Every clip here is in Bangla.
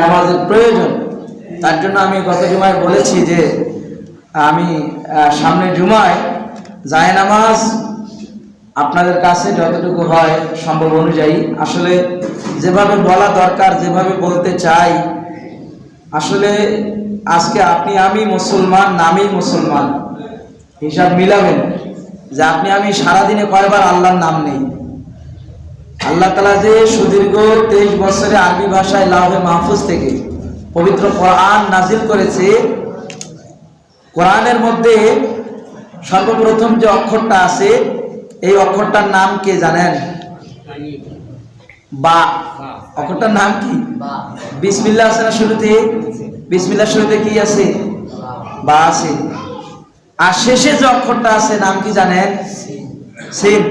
নামাজের প্রয়োজন। তার জন্য আমি গত জুমায় বলেছি যে আমি সামনের জুমায় জায়নামাজ আপনাদের কাছে যতটুকু হয় সম্ভব অনুযায়ী, আসলে যেভাবে বলা দরকার, যেভাবে বলতে চাই, আসলে আজকে আপনি আমি মুসলমান, নামেই মুসলমান, হিসাব মিলাবেন যে আপনি আমি সারাদিনে কয়বার আল্লাহর নাম নেই। আল্লাহ তাআলা যে সুদীর্ঘ 23 বছরে আরবি ভাষায় লাউহে মাহফুজ থেকে পবিত্র কোরআন নাজিল করেছে, কোরআনের মধ্যে সর্বপ্রথম যে অক্ষরটা আছে এই অক্ষরটার নাম কে জানেন? বা। অক্ষরটার নাম কি? বিসমিল্লাহ আছে না শুরুতে? বিসমিল্লাহ শুরুতে কি আছে? বা আছে। আর শেষে যে অক্ষরটা আছে নাম কি জানেন? সিন।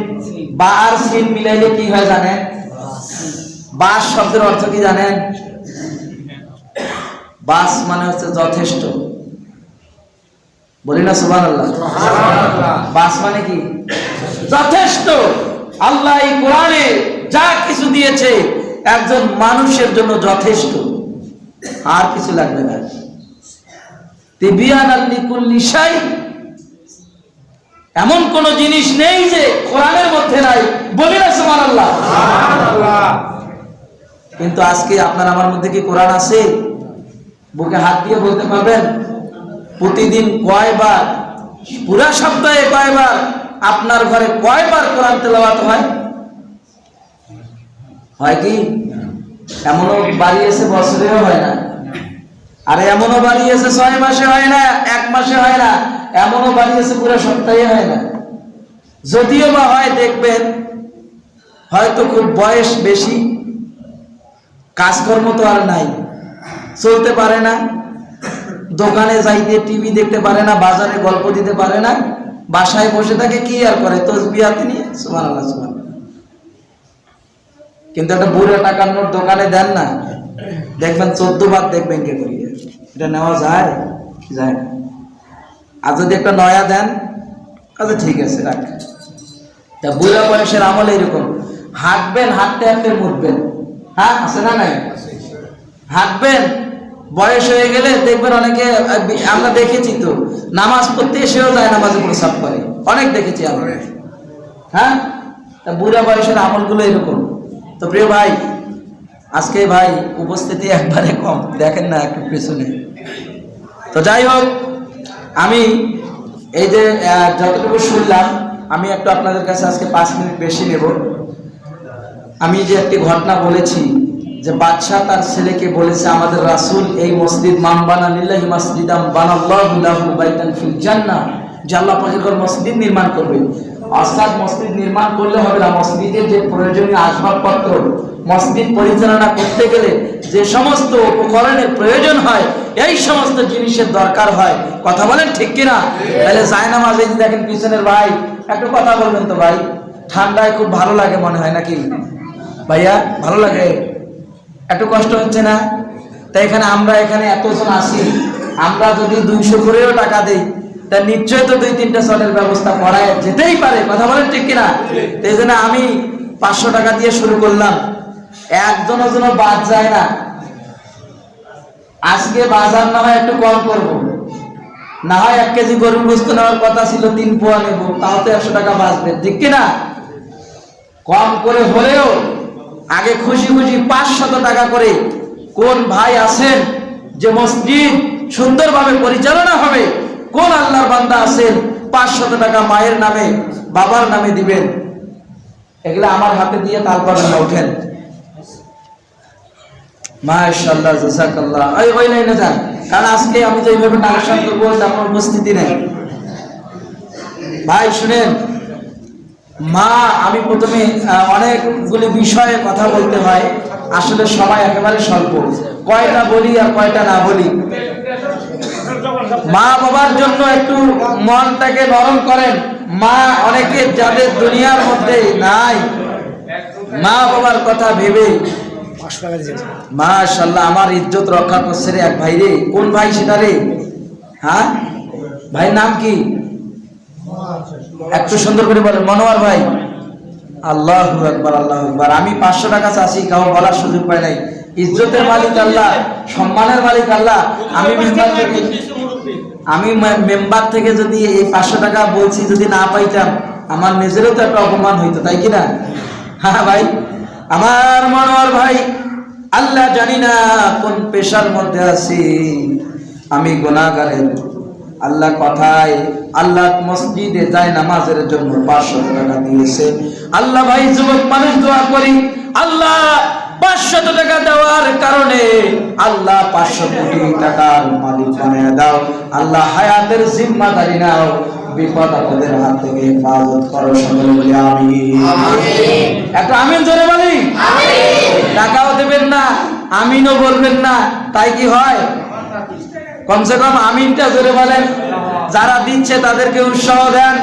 বা আর সিন মিলাইলে কি হয় জানেন? বাস শব্দের অর্থ কি জানেন? বাস মানে হচ্ছে যথেষ্ট। বলি না সুবহানাল্লাহ? বাস মানে কি? যথেষ্ট। আল্লাহ এই কোরআনে যা কিছু দিয়েছে একজন মানুষের জন্য যথেষ্ট, আর কিছু লাগবে না। তিবিয়ানাল লিকুল্লি শাই, এমন কোন জিনিস নেই যে কোরআনের মধ্যে নাই। বলি না সুবহানাল্লাহ? কিন্তু আজকে আপনার আমার মধ্যে কি কোরআন আছে? বুকে হাত দিয়ে বলতে পারবেন প্রতিদিন কয়বার, পুরা সপ্তাহে কয়বার, আপনার ঘরে কয়বার কোরআন তেলাওয়াত হয়? হয় কি? এমনও বাড়িয়েছে বছরেও হয় না, আর এমনও বাড়িয়েছে 6 মাসে হয় না, 1 মাসে হয় না, এমনও বাড়িয়েছে পুরো সপ্তাহে হয় না। যদিও বা হয়, দেখবেন হয়তো খুব বয়স বেশি, কাজকর্ম তো আর নাই, চলতে পারে না, দোকানে যাইতে, টিভি দেখতে পারে না, বাজারে গল্প দিতে পারে না, বাসায় বসে থাকে, কি আর করে? তসবিহ হাতে নিয়ে সুবহানাল্লাহ সুবহানাল্লাহ। কিন্তু একটা বুড়ো টাকার নোট দোকানে দেন না, দেখবেন 14 বার দেখবেন কে করিয়ে। এটা নেওয়া যায়? যায় না। আর যদি একটা নয়া দেন, আচ্ছা ঠিক আছে রাখ। তা বুড়া বয়সের আমল এরকম, হাঁটবেন, হাঁটতে হাঁটতে মুটবেন। হ্যাঁ, আছে না নাই? হাঁটবেন, বয়স হয়ে গেলে দেখবেন অনেকে, আমরা দেখেছি তো, নামাজ পড়তে এসেও যায় নামাজে প্রস্রাব করে, অনেক দেখেছি আমরা। হ্যাঁ, তা বুড়া বয়সের আমলগুলো এরকম। তো প্রিয় ভাই, আজকে ভাই উপস্থিতি একবারে কম, দেখেন না একটু পেছনে। তো যাই হোক, আমি এই যে যতটুকু শুনলাম, আমি একটু আপনাদের কাছে আজকে 5 মিনিট বেশি নেব। আমি যে একটি ঘটনা বলেছি যে বাদশাহ তার ছেলেকে বলেছে, আমাদের রাসূল এই মসজিদ, মান বানা লিল্লাহি মাসজিদাম বানাল্লাহু লাহু বাইতান ফিল জান্নাহ, যে আল্লাহ পাকের মসজিদ নির্মাণ করবে। অর্থাৎ মসজিদ নির্মাণ করলে হবে না, মসজিদের যে প্রয়োজনীয় আসবাবপত্র, মসজিদ পরিচালনা করতে গেলে যে সমস্ত উপকরণের প্রয়োজন হয়, এই সমস্ত জিনিসের দরকার হয়। কথা বলেন ঠিক কিনা? তাহলে জায়নামাজ, এই দেখেন পিছনের ভাই, একটু কথা বলবেন তো ভাই। ঠান্ডায় খুব ভালো লাগে মনে হয় নাকি ভাইয়া? ভালো লাগে? একটু কষ্ট হচ্ছে না? তাই এখানে আমরা এখানে এতজন আসি, আমরা যদি 200 করেও টাকা দেই, তা নিশ্চয় তো 2-3টা চটের ব্যবস্থা করায় যেতেই পারে। কথা বলেন ঠিক কিনা? এই জন্য আমি 500 টাকা দিয়ে শুরু করলাম, একজনের জন্য বাদ যায় না। আজকে বাজার না হয় একটু কম করব, না হয় 1 কেজি গরুর গোশত নেওয়ার কথা ছিল, 3 পোয়া নেব, তাও তো 100 টাকা বাঁচবে, ঠিক কিনা? কম করে হলেও আগে খুশি খুশি 500 টাকা করে, কোন ভাই আছেন যে মসজিদ সুন্দরভাবে পরিচালনা হবে, কোন আল্লাহর বান্দা আছেন 500 টাকা মায়ের নামে, বাবার নামে দিবেন? এগুলো আমার হাতে দিয়ে তারপর ওঠেন। মাশাআল্লাহ, জাযাকাল্লাহ। ওই লাইনে যান, কারণ আজকে আমি যে এইভাবে নাকশান করবো তেমন উপস্থিতি নেই। ভাই শুনেন, মা, আমি প্রথমে অনেকগুলি বিষয়ে কথা বলতে হয়, আসলে সময় একেবারে স্বল্প, কয়টা বলি আর কয়টা না বলি। মা বাবার জন্য একটু মনটাকে নরম করেন। মা অনেকে যাদের দুনিয়ার মধ্যে নাই, মা বাবার কথা ভেবে মাশাআল্লাহ আমার ইজ্জত রক্ষা করছে রে এক ভাই রে। কোন ভাই সেটা রে? হ্যাঁ ভাই, নাম কি? একটু সুন্দর করে বলেন। মনোয়ার ভাই। আল্লাহু আকবার, আল্লাহু আকবার। আমি 500 টাকা চাচ্ছি, কাউ বলার সুযোগ পাই নাই, ইজ্জতের মালিক আল্লাহ, সম্মানের মালিক আল্লাহ। আমি মেম্বার থেকে যদি এই 500 টাকা বলছি যদি না পাইতাম, আমার নিজেরও তো একটা অপমান হইতো, তাই কিনা? হ্যাঁ ভাই, আমার মনোহর ভাই, আল্লাহ জানি না কোন পেশার মধ্যে আছি, আমি গুনাহগারের। আল্লাহ কথায়, আল্লাহ মসজিদে যায় নামাজের জন্য 500 টাকা দিয়েছে। আল্লাহ ভাই, যুবক মানুষ দোয়া করি, আল্লাহ 500 টাকা দেওয়ার কারণে আল্লাহ 500 কোটি টাকার মালিক বানিয়ে দাও। আল্লাহ হায়াতের জিম্মাদারি নাও, বিপদ আপদের হাত থেকে হেফাজত করো, সকলে বলি আমিন। একটা আমিন জোরে বলি। টাকাও দেবেন না, আমিনও বলবেন না, তাই কি হয়? কমসে কম আমিনটা জোরে বলেন। যারা দিচ্ছে তাদেরকে উৎসাহ দেন।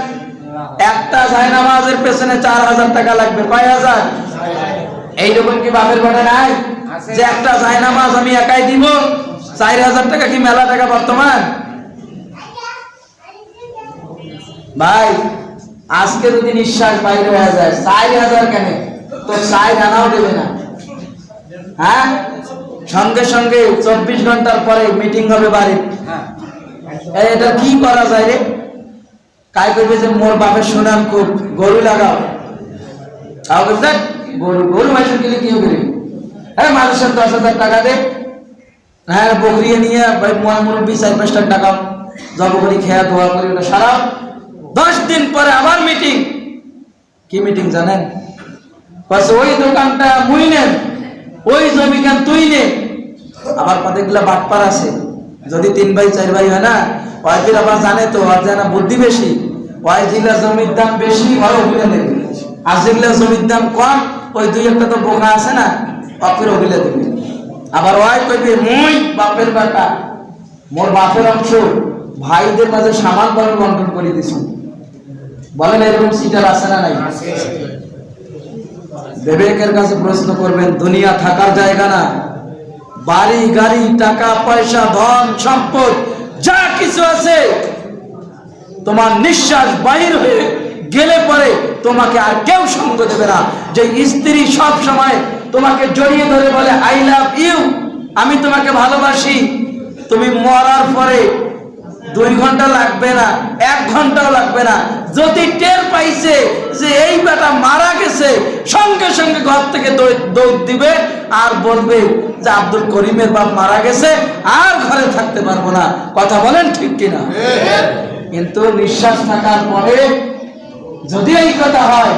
একটা জায়নামাজের পেছনে 4000 টাকা লাগবে। কয় হাজার? এইরকম কি বাপের ঘটে নাই যে একটা জায়নামাজ আমি একাই দিব 4000 টাকা? কি মেলা টাকা বর্তমান? ভাই, আজকে যদি নিঃশ্বাস বাইরে হয়ে যায় 4000 কেন? তো 4 আনাও দেবে না। হ্যাঁ, সঙ্গে সঙ্গে 24 ঘন্টার পরে মিটিং হবে বাড়ি। এটা কি করা যায় রে? কাই করবে যে মোর বাপের সুনাম খুব, গরু লাগাও। গরু মাইসের গেলে কি হবে? হ্যাঁ, মানুষের 10,000 টাকা দে। হ্যাঁ, বকরিয়ে নিয়ে ভাই মুরব্বী 4-5 টাকা জব করি, খেয়া দোয়া করি, ওটা সারা। 10 দিন পরে আবার মিটিং। কি মিটিং জানেন? ওই দোকানটা মুই নেন, ওই জমি কেন তুই নে। আবার কতগুলা বাটপার আছে, যদি 3 ভাই 4 ভাই হয় না, ওয়াইজির আবার জানে তো, আর জানা বুদ্ধি বেশি। ওয়াইজিলা জমির দাম বেশি, ওরা ওগুলা নেবে। আর যেগুলা জমির দাম কম, ওই 2-1টা তো বোকা আছে না, অফির ওগুলা দেবে। আবার ওয়াই কইবে মুই বাপের বেটা, মোর বাপের অংশ ভাইদের মাঝে সমানভাবে বন্টন করে দিছি। বলেন এরকম সিটার আছে না নাই? বিবেকের কাছে প্রশ্ন করবেন, দুনিয়া থাকার জায়গা না। বাড়ি গাড়ি, টাকা পয়সা, ধন সম্পদ যা কিছু আছে, তোমার নিঃশ্বাস বাহির হয়ে গেলে পরে তোমাকে আর কেউ সঙ্গ দেবে না। যে স্ত্রী সব সময় তোমাকে জড়িয়ে ধরে বলে আই লাভ ইউ, আমি তোমাকে ভালোবাসি, তুমি মরার পরে 2 ঘন্টা লাগবে না, 1 ঘন্টাও লাগবে না, যদি টের পাইছে যে এই বেটা মারা গেছে, সঙ্গে সঙ্গে ঘর থেকে দৌড় দিবে আর বলবে যে আব্দুল করিমের বাপ মারা গেছে, আর ঘরে থাকতে পারবো না। কথা বলেন ঠিক কিনা? কিন্তু নিঃশ্বাস থাকার পরে যদি এই কথা হয়,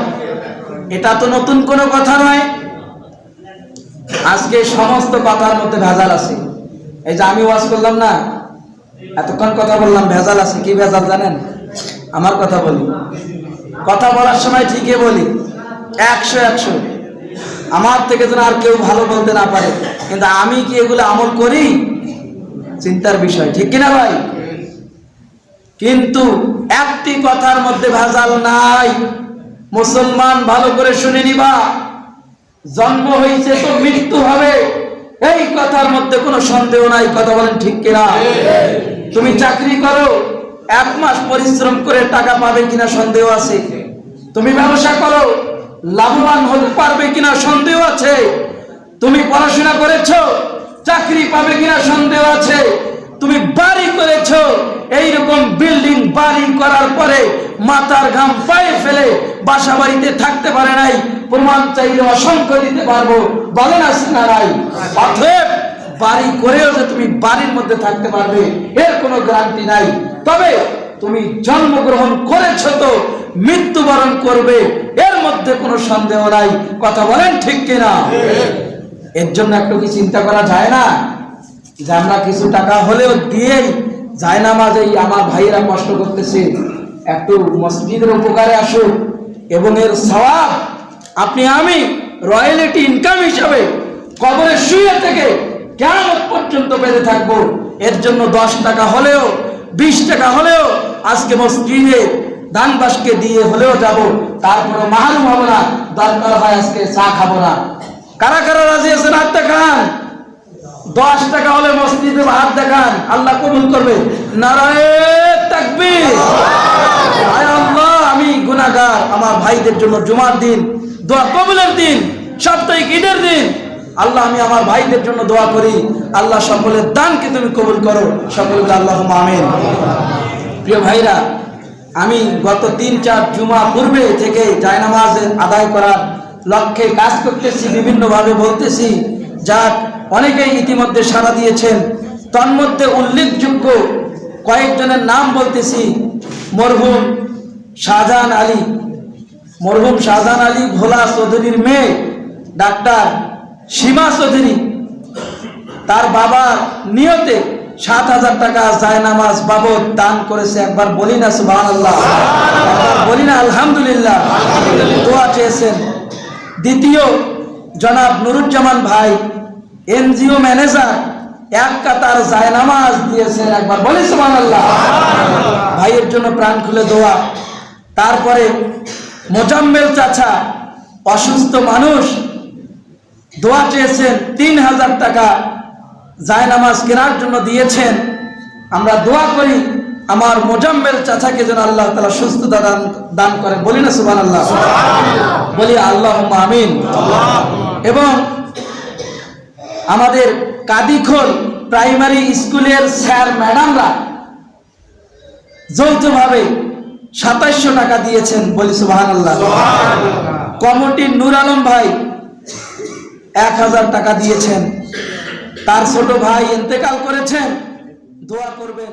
এটা তো নতুন কোনো কথা নয়। আজকে সমস্ত কথার মধ্যে ভেজাল আছে। এই যে আমি ওয়াজ করলাম না, এতক্ষণ কথা বললাম, ভেজাল আছে। কি ভেজাল জানেন? আমার কথা বলি, কথা বলার সময় ঠিকই বলি, 100 আমার থেকে যেন আর কেউ ভালো বলতে না পারে, কিন্তু আমি কি এগুলো আমল করি? চিন্তার বিষয়, ঠিক কিনা ভাই? কিন্তু একটি কথার মধ্যে ভেজাল নাই। মুসলমান ভালো করে শুনে নিবা, জন্ম হয়েছে তো মৃত্যু হবে, এই কথার মধ্যে কোনো সন্দেহ নাই। কথা বলেন ঠিক কিনা? তুমি চাকরি করো, 1 মাস পরিশ্রম করে টাকা পাবে কিনা সন্দেহ আছে। তুমি ব্যবসা করো, লাভবান হতে পারবে কিনা সন্দেহ আছে। তুমি পড়াশোনা করেছো, চাকরি পাবে কিনা সন্দেহ আছে। তুমি বাড়ি করেছো, এইরকম বিল্ডিং বাড়ি করার পরে মাথার ঘাম পায়ে ফেলে বাসা বাড়িতে থাকতে পারে নাই, প্রমাণ চাইলে অসংখ্য দিতে পারবো। বলেন আছে না নাই? অতএব বাড়ি করেও যে তুমি বাড়ির মধ্যে থাকতে পারবে এর কোনো গ্যারান্টি নাই। তবে তুমি জন্মগ্রহণ করেছো তো মৃত্যুবরণ করবে, এর মধ্যে কোনো সন্দেহ নাই। কথা বলেন ঠিক কিনা? এর জন্য একটু কি চিন্তা করা যায় না যে আমরা কিছু টাকা হলেও দিয়েই জায়নামাজ, এই আমার ভাইয়েরা কষ্ট করতেছে, একটু মসজিদের উপকারে আসুক, এবং এর সওয়াব আপনি আমি রয়্যালিটি ইনকাম হিসাবে কবরে শুয়ে থেকে কিয়ামত পর্যন্ত পেতে থাকবো। এর জন্য 10 টাকা হলেও 20 টাকা হলেও আজকে মসজিদে দানবাসকে দিয়ে হলেও যাব, তারপরে মাহরুম হবো না। দরকার হয় আজকে চা খাবো না। কারা কারা রাজি আছেন হাত দেখান। 10 টাকা হলে মসজিদে হাত দেখান, আল্লাহ কবুল করবে। নারায়ে তাকবীর। আয় আল্লাহ, আমি গুনাহগার, আমার ভাইদের জন্য জুমার দিন, দোয়া কবুলের দিন, সাপ্তাহিক ঈদের দিন আল্লাহ আমি আমার ভাইদের জন্য দোয়া করি, আল্লাহ সকলের দানকে তুমি কবুল করো, সকলকে আল্লাহুম্মা আমিন। প্রিয় ভাইরা, আমি গত 3-4 জুমা পূর্বে থেকে জায়নামাজ আদায় করার লক্ষ্যে কাজ করতেছি, বিভিন্নভাবে বলতেছি, যার অনেকেই ইতিমধ্যে সাড়া দিয়েছেন। তন্মধ্যে উল্লেখযোগ্য কয়েকজনের নাম বলতেছি। মরহুম শাহজাহান আলী ভোলা চৌধুরীর মেয়ে ডাক্তার সীমা চৌধুরী, তার বাবা নিয়তে 7,000 টাকা জায়নামাজ বাবদ দান করেছে। একবার বলি না সুবহানাল্লাহ, একবার বলি না আলহামদুলিল্লাহ। দোয়া চেয়েছেন। দ্বিতীয়, জনাব নুরুজ্জামান ভাই এনজিও ম্যানেজার, 1 কাতার জায়নামাজ দিয়েছেন। একবার বলি সুবহানাল্লাহ। ভাইয়ের জন্য প্রাণ খুলে দোয়া। তারপরে মোজাম্মেল চাচা, অসুস্থ মানুষ, দোয়া চেয়েছেন, 3,000 টাকা জায়নামাজ কেনার জন্য দিয়েছেন। আমরা দোয়া করি আমার মোজাম্মেল চাচাকে যেন আল্লাহ তাআলা সুস্থতা দান করেন। বলি না সুবহানাল্লাহ, বলি আল্লাহুম্মা আমিন। এবং আমাদের কাদিখোল প্রাইমারি স্কুলের স্যার ম্যাডামরা যৌথভাবে 2700 টাকা দিয়েছেন। বলি সুবহানাল্লাহ। কমিটির নূর আলম ভাই 1000 টাকা দিয়েছেন। তার ছোট ভাই ইন্তেকাল করেছেন, দোয়া করবেন।